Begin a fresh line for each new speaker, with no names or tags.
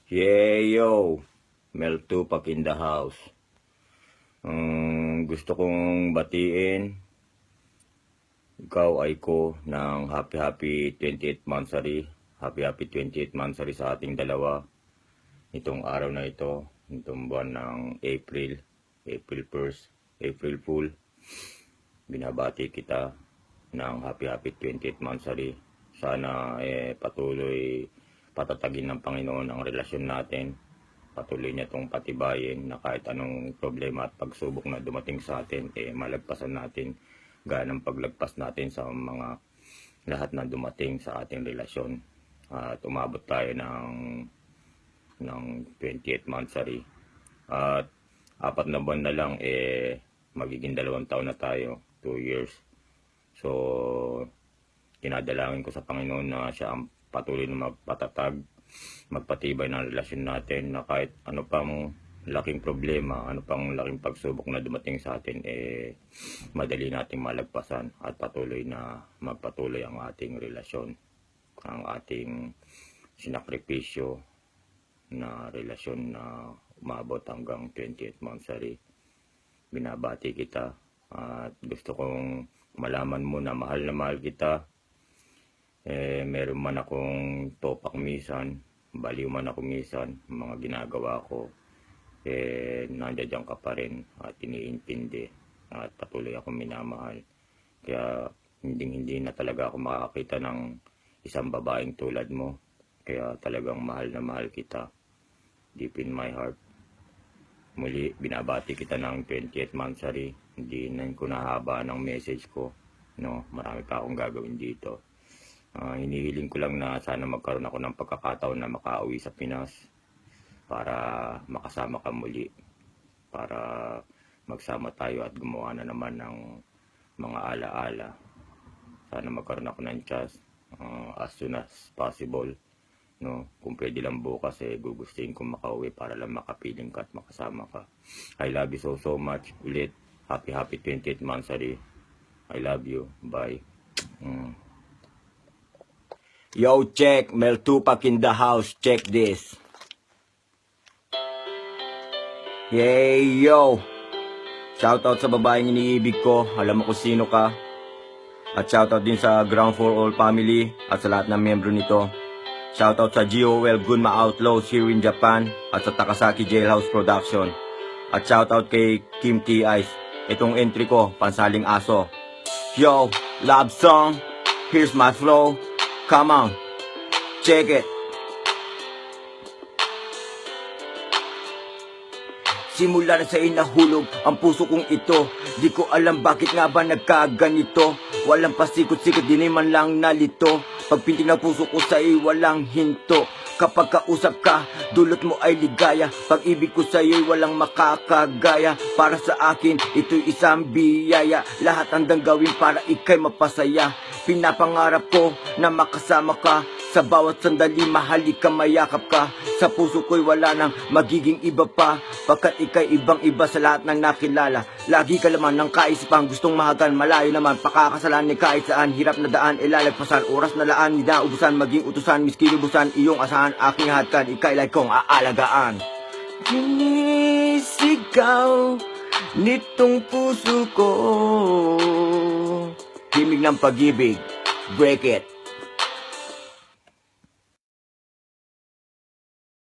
Yeah, yo! Mel Tupac in the house. Gusto kong batiin ikaw ay ko ng happy 28th Mansari. Happy 28th Mansari sa ating dalawa. Itong araw na ito, itong buwan ng April 1st, April Fool. Binabati kita ng happy 28th Mansari. Sana patuloy patatagin ng Panginoon ang relasyon natin. Patuloy niya itong patibayin na kahit anong problema at pagsubok na dumating sa atin, malagpasan natin ganang paglagpas natin sa mga lahat na dumating sa ating relasyon. At umabot tayo ng 28th Mansari. At 4 na buwan na lang, magiging 2 taon na tayo, 2 years. So, kinadalangin ko sa Panginoon na siya ang patuloy na magpatatag, magpatibay ng relasyon natin, na kahit ano pang laking problema, ano pang laking pagsubok na dumating sa atin, madali nating malagpasan at patuloy na magpatuloy ang ating relasyon, ang ating sinakripisyo na relasyon na umabot hanggang 28th Mansari. Binabati kita at gusto kong malaman mo na mahal kita. Meron man akong topak minsan, baliw man ako minsan, mga ginagawa ko, nandiyan ka pa rin at iniintindi at patuloy akong minamahal. Kaya hindi na talaga ako makakita ng isang babaeng tulad mo. Kaya talagang mahal na mahal kita deep in my heart. Muli, binabati kita ng 28th Mansari. Hindi na ko nahaba ng message ko, no? Marami pa akong gagawin dito. Hinihiling ko lang na sana magkaroon ako ng pagkakataon na makauwi sa Pinas para makasama ka muli, para magsama tayo at gumawa na naman ng mga alaala. Sana magkaroon ako ng chance as soon as possible, no? Kung pwede lang bukas, gugustuhin kong makauwi para lang makapiling ka at makasama ka. I love you so much. Ulit, happy 28th Mansari. I love you. Bye. Yo, check, Mel Tupac in the house. Check this. Hey, yo. Shoutout sa babaeng iniibig ko. Alam mo kung sino ka. At shoutout din sa Ground for All family at sa lahat ng membro nito. Shoutout sa GOL Gunma Outlaws here in Japan at sa Takasaki Jailhouse Production. At shoutout kay Kim T. Ice. Itong entry ko, pansaling aso. Yo, love song. Here's my flow. Come on, check it. Simula na sa inahulog ang puso kong ito. Di ko alam bakit nga ba nagkaganito. Walang pasikot-sikot, di naman lang nalito. Pagpintig ng puso ko sa'yo, walang hinto. Kapag kausap ka, dulot mo ay ligaya. Pag-ibig ko sa'yo'y walang makakagaya. Para sa akin, ito'y isang biyaya. Lahat handang gawin para ika'y mapasaya. Pinapangarap ko na makasama ka. Sa bawat sandali, mahalik ka, mayakap ka. Sa puso ko'y wala nang magiging iba pa. Pagkat ika'y ibang-iba sa lahat ng nakilala. Lagi ka laman ng kaisipan, gustong mahagan. Malayo naman, pakakasalan ni kahit saan. Hirap na daan, ilalagpasan. Oras na laan, ninaubusan, maging utusan. Miskilubusan, iyong asahan, aking hatkan. Ika'y kong aalagaan. Sinisigaw nitong puso ko. Himig ng pag-ibig, break it.